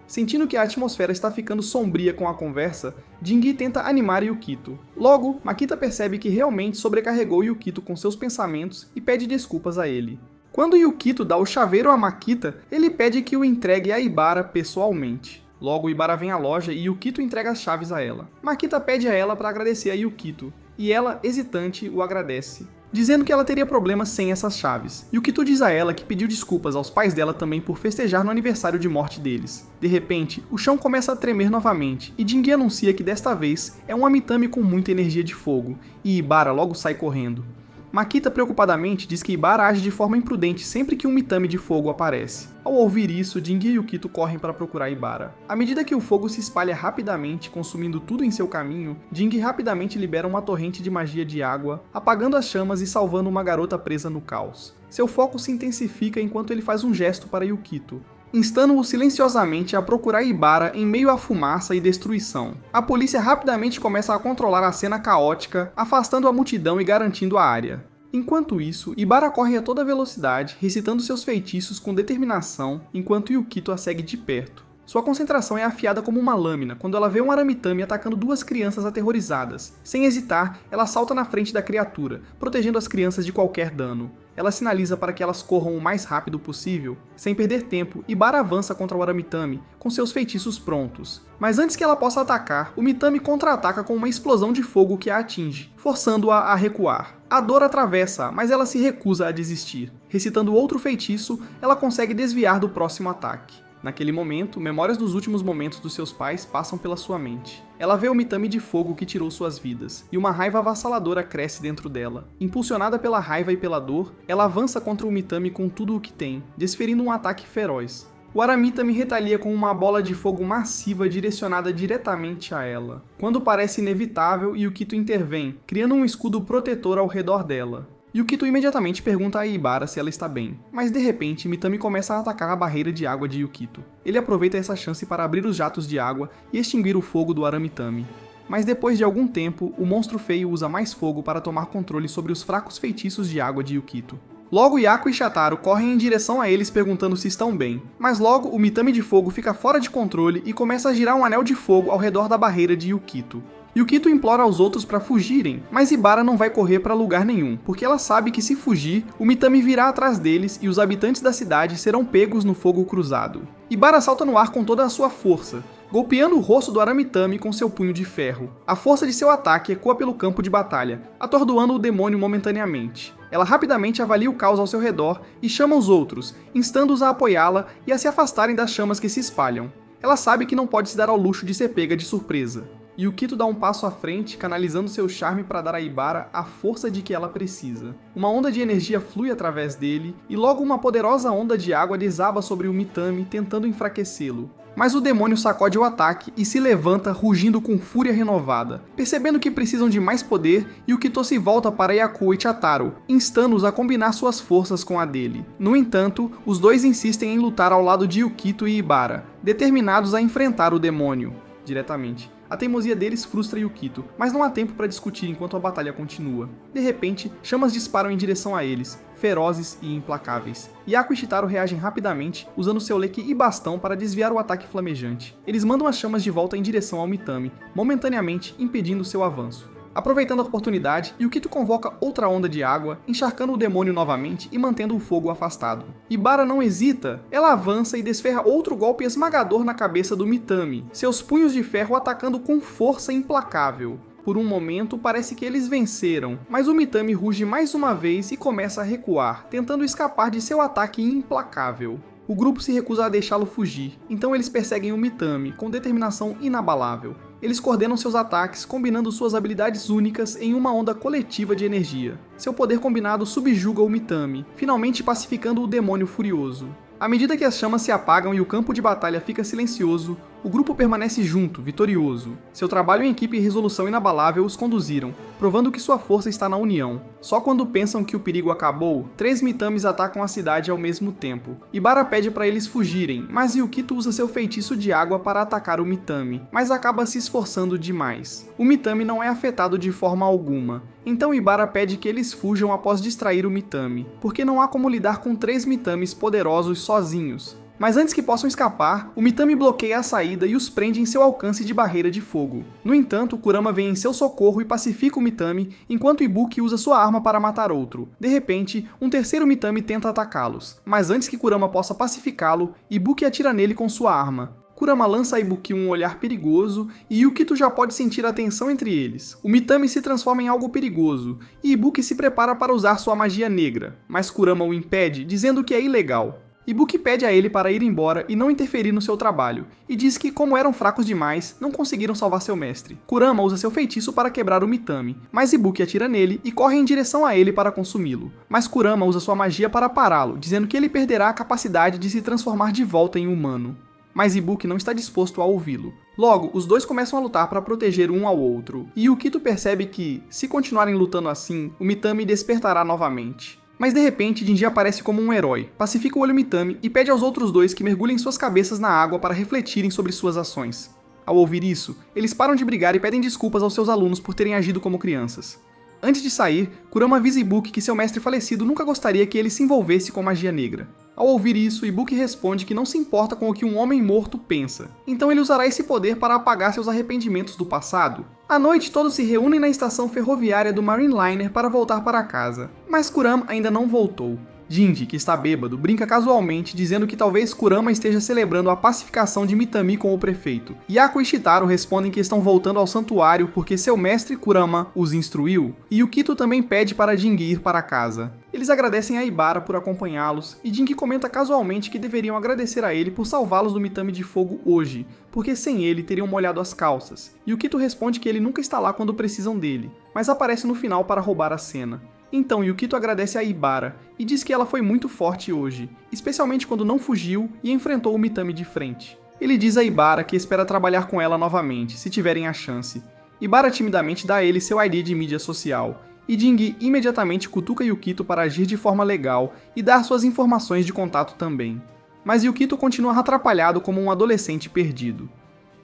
S1: Sentindo que a atmosfera está ficando sombria com a conversa, Jingi tenta animar Yukito. Logo, Makita percebe que realmente sobrecarregou Yukito com seus pensamentos e pede desculpas a ele. Quando Yukito dá o chaveiro a Makita, ele pede que o entregue a Ibara pessoalmente. Logo, Ibara vem à loja e Yukito entrega as chaves a ela. Makita pede a ela para agradecer a Yukito, e ela, hesitante, o agradece, dizendo que ela teria problemas sem essas chaves. Yukito diz a ela que pediu desculpas aos pais dela também por festejar no aniversário de morte deles. De repente, o chão começa a tremer novamente, e Jingi anuncia que desta vez é um Amitami com muita energia de fogo, e Ibara logo sai correndo. Makita preocupadamente diz que Ibara age de forma imprudente sempre que um Mitami de fogo aparece. Ao ouvir isso, Jingi e Yukito correm para procurar Ibara. À medida que o fogo se espalha rapidamente, consumindo tudo em seu caminho, Jingi rapidamente libera uma torrente de magia de água, apagando as chamas e salvando uma garota presa no caos. Seu foco se intensifica enquanto ele faz um gesto para Yukito, instando-o silenciosamente a procurar Ibara em meio à fumaça e destruição. A polícia rapidamente começa a controlar a cena caótica, afastando a multidão e garantindo a área. Enquanto isso, Ibara corre a toda velocidade, recitando seus feitiços com determinação, enquanto Yukito a segue de perto. Sua concentração é afiada como uma lâmina quando ela vê um Aramitami atacando duas crianças aterrorizadas. Sem hesitar, ela salta na frente da criatura, protegendo as crianças de qualquer dano. Ela sinaliza para que elas corram o mais rápido possível. Sem perder tempo, Ibara avança contra o Aramitami, com seus feitiços prontos. Mas antes que ela possa atacar, o Mitami contra-ataca com uma explosão de fogo que a atinge, forçando-a a recuar. A dor atravessa-a, mas ela se recusa a desistir. Recitando outro feitiço, ela consegue desviar do próximo ataque. Naquele momento, memórias dos últimos momentos dos seus pais passam pela sua mente. Ela vê o Mitami de fogo que tirou suas vidas, e uma raiva avassaladora cresce dentro dela. Impulsionada pela raiva e pela dor, ela avança contra o Mitami com tudo o que tem, desferindo um ataque feroz. O Aramitami retalia com uma bola de fogo massiva direcionada diretamente a ela. Quando parece inevitável, Yukito intervém, criando um escudo protetor ao redor dela. Yukito imediatamente pergunta a Ibara se ela está bem, mas de repente Mitami começa a atacar a barreira de água de Yukito. Ele aproveita essa chance para abrir os jatos de água e extinguir o fogo do Aramitami. Mas depois de algum tempo, o monstro feio usa mais fogo para tomar controle sobre os fracos feitiços de água de Yukito. Logo, Yaku e Shataru correm em direção a eles perguntando se estão bem. Mas logo, o Mitami de fogo fica fora de controle e começa a girar um anel de fogo ao redor da barreira de Yukito. Yukito implora aos outros para fugirem, mas Ibara não vai correr para lugar nenhum, porque ela sabe que se fugir, o Mitami virá atrás deles e os habitantes da cidade serão pegos no fogo cruzado. Ibara salta no ar com toda a sua força, golpeando o rosto do Aramitami com seu punho de ferro. A força de seu ataque ecoa pelo campo de batalha, atordoando o demônio momentaneamente. Ela rapidamente avalia o caos ao seu redor e chama os outros, instando-os a apoiá-la e a se afastarem das chamas que se espalham. Ela sabe que não pode se dar ao luxo de ser pega de surpresa. Yukito dá um passo à frente, canalizando seu charme para dar a Ibara a força de que ela precisa. Uma onda de energia flui através dele, e logo uma poderosa onda de água desaba sobre o Mitami, tentando enfraquecê-lo. Mas o demônio sacode o ataque e se levanta, rugindo com fúria renovada. Percebendo que precisam de mais poder, Yukito se volta para Yaku e Shataru, instando-os a combinar suas forças com a dele. No entanto, os dois insistem em lutar ao lado de Yukito e Ibara, determinados a enfrentar o demônio diretamente. A teimosia deles frustra Yukito, mas não há tempo para discutir enquanto a batalha continua. De repente, chamas disparam em direção a eles, ferozes e implacáveis. Yaku e Shitaru reagem rapidamente, usando seu leque e bastão para desviar o ataque flamejante. Eles mandam as chamas de volta em direção ao Mitami, momentaneamente impedindo seu avanço. Aproveitando a oportunidade, Yukito convoca outra onda de água, encharcando o demônio novamente e mantendo o fogo afastado. Ibara não hesita, ela avança e desferra outro golpe esmagador na cabeça do Mitami, seus punhos de ferro atacando com força implacável. Por um momento, parece que eles venceram, mas o Mitami ruge mais uma vez e começa a recuar, tentando escapar de seu ataque implacável. O grupo se recusa a deixá-lo fugir, então eles perseguem o Mitami com determinação inabalável. Eles coordenam seus ataques, combinando suas habilidades únicas em uma onda coletiva de energia. Seu poder combinado subjuga o Mitami, finalmente pacificando o demônio furioso. À medida que as chamas se apagam e o campo de batalha fica silencioso, o grupo permanece junto, vitorioso. Seu trabalho em equipe e resolução inabalável os conduziram, provando que sua força está na união. Só quando pensam que o perigo acabou, 3 Mitamis atacam a cidade ao mesmo tempo. Ibara pede para eles fugirem, mas Yukito usa seu feitiço de água para atacar o Mitami, mas acaba se esforçando demais. O Mitami não é afetado de forma alguma, então Ibara pede que eles fujam após distrair o Mitami, porque não há como lidar com 3 Mitamis poderosos sozinhos. Mas antes que possam escapar, o Mitami bloqueia a saída e os prende em seu alcance de barreira de fogo. No entanto, Kurama vem em seu socorro e pacifica o Mitami, enquanto Ibuki usa sua arma para matar outro. De repente, um terceiro Mitami tenta atacá-los, mas antes que Kurama possa pacificá-lo, Ibuki atira nele com sua arma. Kurama lança a Ibuki um olhar perigoso e Yukito já pode sentir a tensão entre eles. O Mitami se transforma em algo perigoso e Ibuki se prepara para usar sua magia negra, mas Kurama o impede, dizendo que é ilegal. Ibuki pede a ele para ir embora e não interferir no seu trabalho, e diz que, como eram fracos demais, não conseguiram salvar seu mestre. Kurama usa seu feitiço para quebrar o Mitami, mas Ibuki atira nele e corre em direção a ele para consumi-lo. Mas Kurama usa sua magia para pará-lo, dizendo que ele perderá a capacidade de se transformar de volta em humano. Mas Ibuki não está disposto a ouvi-lo. Logo, os dois começam a lutar para proteger um ao outro, e Yukito percebe que, se continuarem lutando assim, o Mitami despertará novamente. Mas de repente, Jinji aparece como um herói, pacifica o olho Mitami e pede aos outros dois que mergulhem suas cabeças na água para refletirem sobre suas ações. Ao ouvir isso, eles param de brigar e pedem desculpas aos seus alunos por terem agido como crianças. Antes de sair, Kurama avisa Ibuki que seu mestre falecido nunca gostaria que ele se envolvesse com magia negra. Ao ouvir isso, Ibuki responde que não se importa com o que um homem morto pensa, então ele usará esse poder para apagar seus arrependimentos do passado. À noite, todos se reúnem na estação ferroviária do Marine Liner para voltar para casa, mas Kurama ainda não voltou. Jinji, que está bêbado, brinca casualmente dizendo que talvez Kurama esteja celebrando a pacificação de Mitami com o prefeito. Yaku e Shitaru respondem que estão voltando ao santuário porque seu mestre Kurama os instruiu, e Yukito também pede para Jingi ir para casa. Eles agradecem a Ibara por acompanhá-los, e Jingi comenta casualmente que deveriam agradecer a ele por salvá-los do Mitami de fogo hoje, porque sem ele teriam molhado as calças. Yukito responde que ele nunca está lá quando precisam dele, mas aparece no final para roubar a cena. Então Yukito agradece a Ibara e diz que ela foi muito forte hoje, especialmente quando não fugiu e enfrentou o Mitami de frente. Ele diz a Ibara que espera trabalhar com ela novamente, se tiverem a chance. Ibara timidamente dá a ele seu ID de mídia social, e Jingi imediatamente cutuca Yukito para agir de forma legal e dar suas informações de contato também. Mas Yukito continua atrapalhado como um adolescente perdido.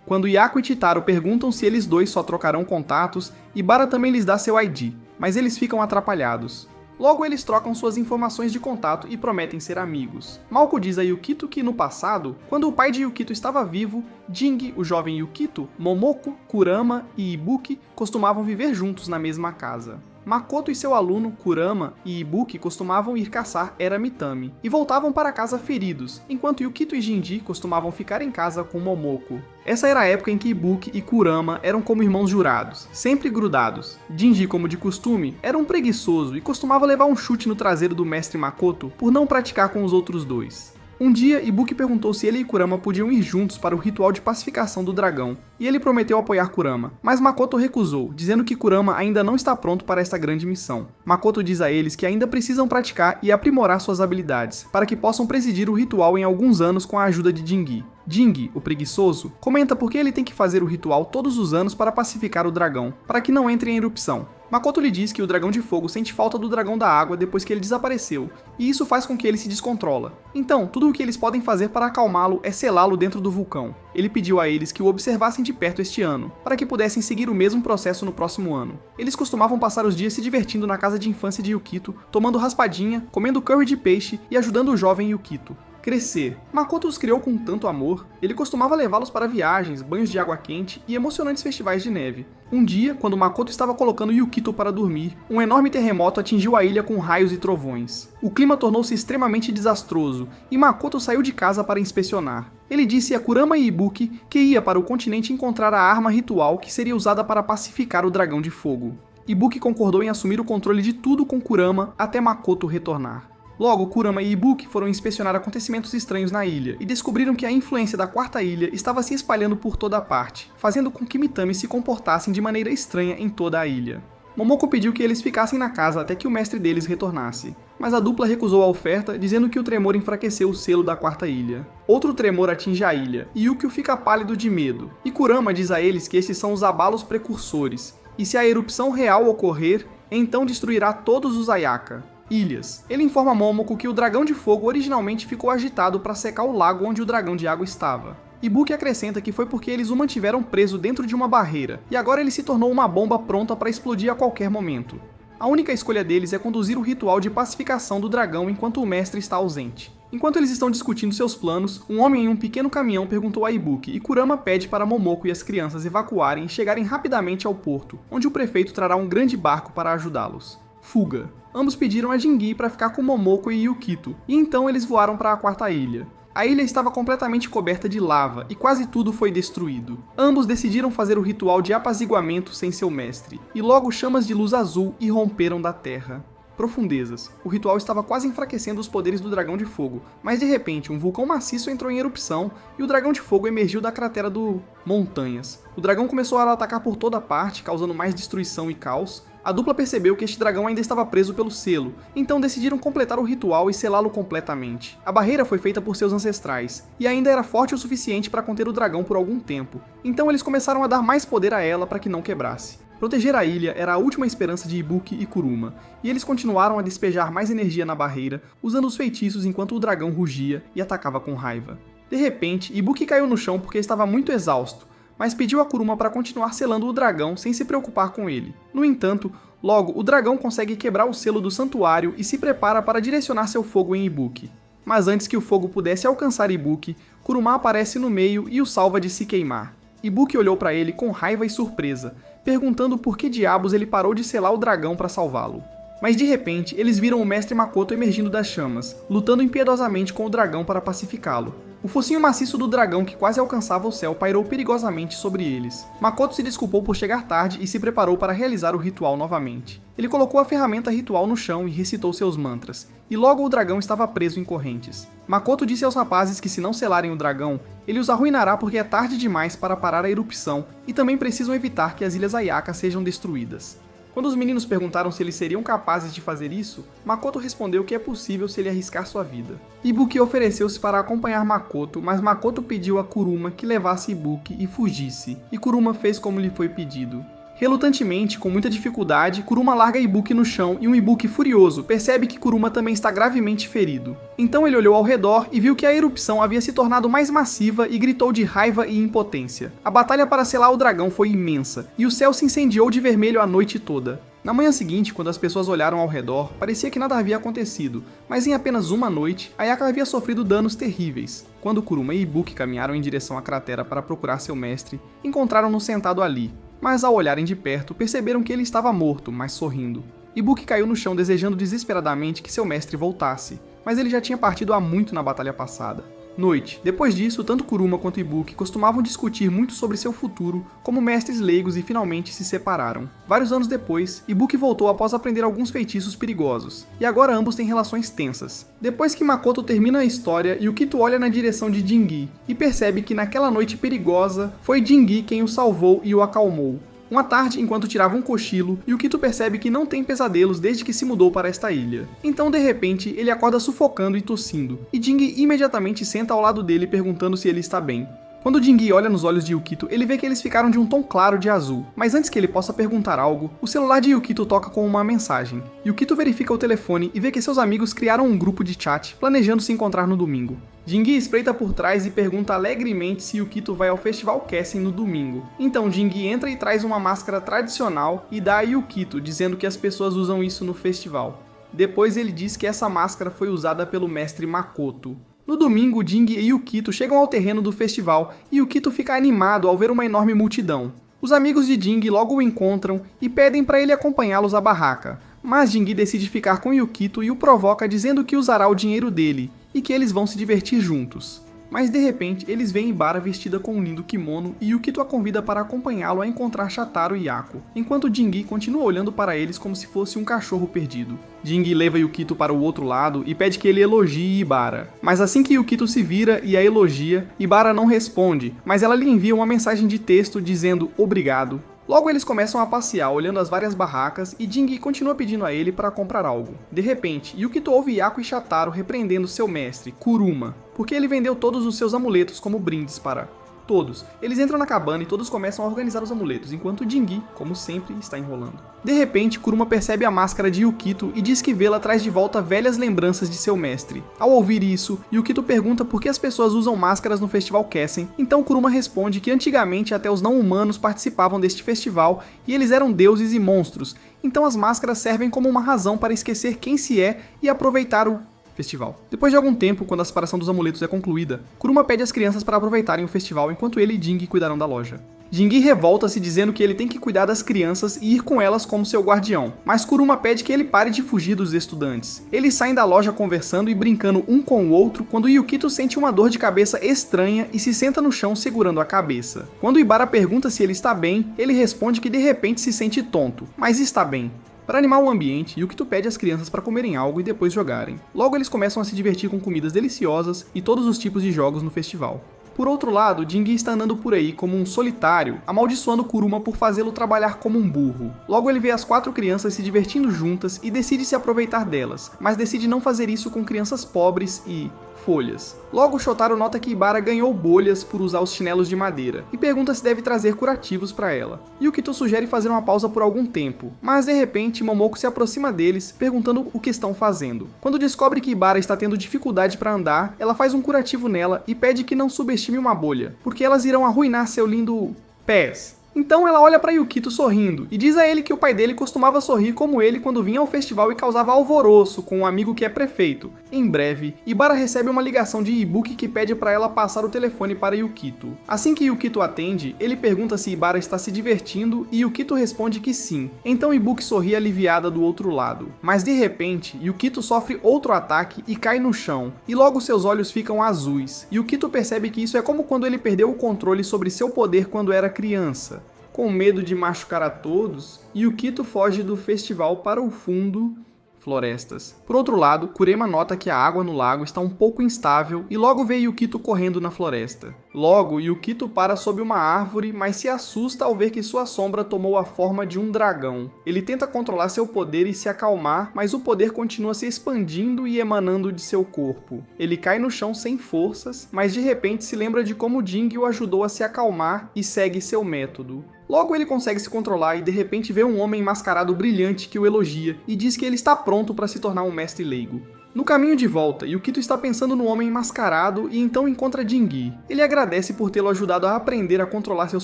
S1: Quando Yaku e Chitaro perguntam se eles dois só trocarão contatos, Ibara também lhes dá seu ID, mas eles ficam atrapalhados. Logo, eles trocam suas informações de contato e prometem ser amigos. Malco diz a Yukito que, no passado, quando o pai de Yukito estava vivo, Jing, o jovem Yukito, Momoko, Kurama e Ibuki costumavam viver juntos na mesma casa. Makoto e seu aluno, Kurama, e Ibuki costumavam ir caçar Era Mitami, e voltavam para casa feridos, enquanto Yukito e Jinji costumavam ficar em casa com Momoko. Essa era a época em que Ibuki e Kurama eram como irmãos jurados, sempre grudados. Jinji, como de costume, era um preguiçoso e costumava levar um chute no traseiro do mestre Makoto por não praticar com os outros dois. Um dia, Ibuki perguntou se ele e Kurama podiam ir juntos para o ritual de pacificação do dragão, e ele prometeu apoiar Kurama, mas Makoto recusou, dizendo que Kurama ainda não está pronto para esta grande missão. Makoto diz a eles que ainda precisam praticar e aprimorar suas habilidades, para que possam presidir o ritual em alguns anos com a ajuda de Jingi. Jingi, o preguiçoso, comenta por que ele tem que fazer o ritual todos os anos para pacificar o dragão, para que não entre em erupção. Makoto lhe diz que o dragão de fogo sente falta do dragão da água depois que ele desapareceu, e isso faz com que ele se descontrola. Então, tudo o que eles podem fazer para acalmá-lo é selá-lo dentro do vulcão. Ele pediu a eles que o observassem de perto este ano, para que pudessem seguir o mesmo processo no próximo ano. Eles costumavam passar os dias se divertindo na casa de infância de Yukito, tomando raspadinha, comendo curry de peixe e ajudando o jovem Yukito. Crescer. Makoto os criou com tanto amor, ele costumava levá-los para viagens, banhos de água quente e emocionantes festivais de neve. Um dia, quando Makoto estava colocando Yukito para dormir, um enorme terremoto atingiu a ilha com raios e trovões. O clima tornou-se extremamente desastroso e Makoto saiu de casa para inspecionar. Ele disse a Kurama e Ibuki que ia para o continente encontrar a arma ritual que seria usada para pacificar o dragão de fogo. Ibuki concordou em assumir o controle de tudo com Kurama até Makoto retornar. Logo, Kurama e Ibuki foram inspecionar acontecimentos estranhos na ilha e descobriram que a influência da quarta ilha estava se espalhando por toda a parte, fazendo com que Mitami se comportassem de maneira estranha em toda a ilha. Momoko pediu que eles ficassem na casa até que o mestre deles retornasse, mas a dupla recusou a oferta, dizendo que o tremor enfraqueceu o selo da quarta ilha. Outro tremor atinge a ilha, e Yukio fica pálido de medo, e Kurama diz a eles que esses são os abalos precursores, e se a erupção real ocorrer, então destruirá todos os Ayaka. Ilhas. Ele informa Momoko que o dragão de fogo originalmente ficou agitado para secar o lago onde o dragão de água estava. Ibuki acrescenta que foi porque eles o mantiveram preso dentro de uma barreira, e agora ele se tornou uma bomba pronta para explodir a qualquer momento. A única escolha deles é conduzir o ritual de pacificação do dragão enquanto o mestre está ausente. Enquanto eles estão discutindo seus planos, um homem em um pequeno caminhão perguntou a Ibuki e Kurama pede para Momoko e as crianças evacuarem e chegarem rapidamente ao porto, onde o prefeito trará um grande barco para ajudá-los. Fuga. Ambos pediram a Jingi para ficar com Momoko e Yukito, e então eles voaram para a quarta ilha. A ilha estava completamente coberta de lava e quase tudo foi destruído. Ambos decidiram fazer o ritual de apaziguamento sem seu mestre, e logo chamas de luz azul irromperam da terra. Profundezas. O ritual estava quase enfraquecendo os poderes do dragão de fogo, mas de repente um vulcão maciço entrou em erupção e o dragão de fogo emergiu da cratera do Montanhas. O dragão começou a atacar por toda parte, causando mais destruição e caos. A dupla percebeu que este dragão ainda estava preso pelo selo, então decidiram completar o ritual e selá-lo completamente. A barreira foi feita por seus ancestrais, e ainda era forte o suficiente para conter o dragão por algum tempo, então eles começaram a dar mais poder a ela para que não quebrasse. Proteger a ilha era a última esperança de Ibuki e Kuruma, e eles continuaram a despejar mais energia na barreira, usando os feitiços enquanto o dragão rugia e atacava com raiva. De repente, Ibuki caiu no chão porque estava muito exausto, mas pediu a Kuruma para continuar selando o dragão sem se preocupar com ele. No entanto, logo o dragão consegue quebrar o selo do santuário e se prepara para direcionar seu fogo em Ibuki. Mas antes que o fogo pudesse alcançar Ibuki, Kuruma aparece no meio e o salva de se queimar. Ibuki olhou para ele com raiva e surpresa, perguntando por que diabos ele parou de selar o dragão para salvá-lo. Mas de repente, eles viram o mestre Makoto emergindo das chamas, lutando impiedosamente com o dragão para pacificá-lo. O focinho maciço do dragão que quase alcançava o céu pairou perigosamente sobre eles. Makoto se desculpou por chegar tarde e se preparou para realizar o ritual novamente. Ele colocou a ferramenta ritual no chão e recitou seus mantras, e logo o dragão estava preso em correntes. Makoto disse aos rapazes que se não selarem o dragão, ele os arruinará porque é tarde demais para parar a erupção e também precisam evitar que as Ilhas Ayaka sejam destruídas. Quando os meninos perguntaram se eles seriam capazes de fazer isso, Makoto respondeu que é possível se ele arriscar sua vida. Ibuki ofereceu-se para acompanhar Makoto, mas Makoto pediu a Kuruma que levasse Ibuki e fugisse, e Kuruma fez como lhe foi pedido. Relutantemente, com muita dificuldade, Kuruma larga Ibuki no chão e um Ibuki furioso percebe que Kuruma também está gravemente ferido. Então ele olhou ao redor e viu que a erupção havia se tornado mais massiva e gritou de raiva e impotência. A batalha para selar o dragão foi imensa, e o céu se incendiou de vermelho a noite toda. Na manhã seguinte, quando as pessoas olharam ao redor, parecia que nada havia acontecido, mas em apenas uma noite, Ayaka havia sofrido danos terríveis. Quando Kuruma e Ibuki caminharam em direção à cratera para procurar seu mestre, encontraram-no sentado ali, mas ao olharem de perto, perceberam que ele estava morto, mas sorrindo. Ibuki caiu no chão desejando desesperadamente que seu mestre voltasse, mas ele já tinha partido há muito na batalha passada. Noite. Depois disso, tanto Kuruma quanto Ibuki costumavam discutir muito sobre seu futuro como mestres leigos e finalmente se separaram. Vários anos depois, Ibuki voltou após aprender alguns feitiços perigosos, e agora ambos têm relações tensas. Depois que Makoto termina a história, Yukito olha na direção de Jingi e percebe que naquela noite perigosa foi Jingi quem o salvou e o acalmou. Uma tarde, enquanto tirava um cochilo, Yukito percebe que não tem pesadelos desde que se mudou para esta ilha. Então, de repente, ele acorda sufocando e tossindo, e Jingi imediatamente senta ao lado dele perguntando se ele está bem. Quando Jingi olha nos olhos de Yukito, ele vê que eles ficaram de um tom claro de azul, mas antes que ele possa perguntar algo, o celular de Yukito toca com uma mensagem. Yukito verifica o telefone e vê que seus amigos criaram um grupo de chat, planejando se encontrar no domingo. Jingi espreita por trás e pergunta alegremente se Yukito vai ao Festival Kessen no domingo. Então Jingi entra e traz uma máscara tradicional e dá a Yukito, dizendo que as pessoas usam isso no festival. Depois ele diz que essa máscara foi usada pelo mestre Makoto. No domingo, Jingi e Yukito chegam ao terreno do festival e Yukito fica animado ao ver uma enorme multidão. Os amigos de Jingi logo o encontram e pedem para ele acompanhá-los à barraca, mas Jingi decide ficar com Yukito e o provoca dizendo que usará o dinheiro dele e que eles vão se divertir juntos. Mas de repente, eles veem Ibara vestida com um lindo kimono e Yukito a convida para acompanhá-lo a encontrar Shataru e Yako, enquanto Jingi continua olhando para eles como se fosse um cachorro perdido. Jingi leva Yukito para o outro lado e pede que ele elogie Ibara. Mas assim que Yukito se vira e a elogia, Ibara não responde, mas ela lhe envia uma mensagem de texto dizendo obrigado. Logo eles começam a passear olhando as várias barracas e Jingi continua pedindo a ele para comprar algo. De repente, Yukito ouve Yako e Shataru repreendendo seu mestre, Kuruma, porque ele vendeu todos os seus amuletos como brindes para todos. Eles entram na cabana e todos começam a organizar os amuletos, enquanto Jingi, como sempre, está enrolando. De repente, Kuruma percebe a máscara de Yukito e diz que vê-la traz de volta velhas lembranças de seu mestre. Ao ouvir isso, Yukito pergunta por que as pessoas usam máscaras no Festival Kessen, então Kuruma responde que antigamente até os não-humanos participavam deste festival e eles eram deuses e monstros, então as máscaras servem como uma razão para esquecer quem se é e aproveitar o festival. Depois de algum tempo, quando a separação dos amuletos é concluída, Kuruma pede às crianças para aproveitarem o festival enquanto ele e Jingi cuidarão da loja. Jingi revolta-se dizendo que ele tem que cuidar das crianças e ir com elas como seu guardião, mas Kuruma pede que ele pare de fugir dos estudantes. Eles saem da loja conversando e brincando um com o outro quando Yukito sente uma dor de cabeça estranha e se senta no chão segurando a cabeça. Quando Ibara pergunta se ele está bem, ele responde que de repente se sente tonto, mas está bem. Para animar o ambiente, Yukito pede às crianças para comerem algo e depois jogarem. Logo eles começam a se divertir com comidas deliciosas e todos os tipos de jogos no festival. Por outro lado, Jingi está andando por aí como um solitário, amaldiçoando Kuruma por fazê-lo trabalhar como um burro. Logo ele vê as 4 crianças se divertindo juntas e decide se aproveitar delas, mas decide não fazer isso com crianças pobres e folhas. Logo, Shotaro nota que Ibara ganhou bolhas por usar os chinelos de madeira e pergunta se deve trazer curativos para ela. Yukito sugere fazer uma pausa por algum tempo, mas de repente Momoko se aproxima deles, perguntando o que estão fazendo. Quando descobre que Ibara está tendo dificuldade para andar, ela faz um curativo nela e pede que não subestime uma bolha, porque elas irão arruinar seu lindo pés. Então ela olha para Yukito sorrindo e diz a ele que o pai dele costumava sorrir como ele quando vinha ao festival e causava alvoroço com um amigo que é prefeito. Em breve, Ibara recebe uma ligação de Ibuki que pede para ela passar o telefone para Yukito. Assim que Yukito atende, ele pergunta se Ibara está se divertindo e Yukito responde que sim. Então Ibuki sorri aliviada do outro lado. Mas de repente, Yukito sofre outro ataque e cai no chão, e logo seus olhos ficam azuis. Yukito percebe que isso é como quando ele perdeu o controle sobre seu poder quando era criança. Com medo de machucar a todos, Yukito foge do festival para o fundo florestas. Por outro lado, Kurema nota que a água no lago está um pouco instável e logo vê Yukito correndo na floresta. Logo, Yukito para sob uma árvore, mas se assusta ao ver que sua sombra tomou a forma de um dragão. Ele tenta controlar seu poder e se acalmar, mas o poder continua se expandindo e emanando de seu corpo. Ele cai no chão sem forças, mas de repente se lembra de como Jingi o ajudou a se acalmar e segue seu método. Logo ele consegue se controlar e de repente vê um homem mascarado brilhante que o elogia e diz que ele está pronto para se tornar um mestre leigo. No caminho de volta, Yukito está pensando no homem mascarado e então encontra Jingi. Ele agradece por tê-lo ajudado a aprender a controlar seus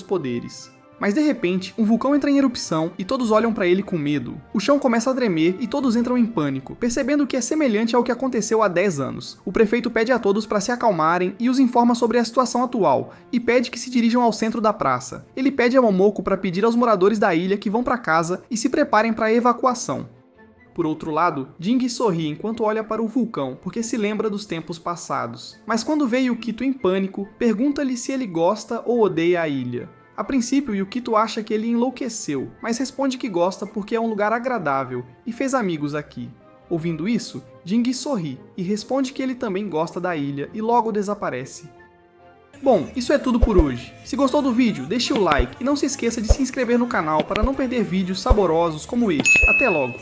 S1: poderes. Mas de repente, um vulcão entra em erupção e todos olham para ele com medo. O chão começa a tremer e todos entram em pânico, percebendo que é semelhante ao que aconteceu há 10 anos. O prefeito pede a todos para se acalmarem e os informa sobre a situação atual, e pede que se dirijam ao centro da praça. Ele pede a Momoko para pedir aos moradores da ilha que vão para casa e se preparem para a evacuação. Por outro lado, Jing sorri enquanto olha para o vulcão, porque se lembra dos tempos passados. Mas quando vê Yukito em pânico, pergunta-lhe se ele gosta ou odeia a ilha. A princípio, Yukito acha que ele enlouqueceu, mas responde que gosta porque é um lugar agradável e fez amigos aqui. Ouvindo isso, Jing sorri e responde que ele também gosta da ilha e logo desaparece. Bom, isso é tudo por hoje. Se gostou do vídeo, deixe o like e não se esqueça de se inscrever no canal para não perder vídeos saborosos como este. Até logo!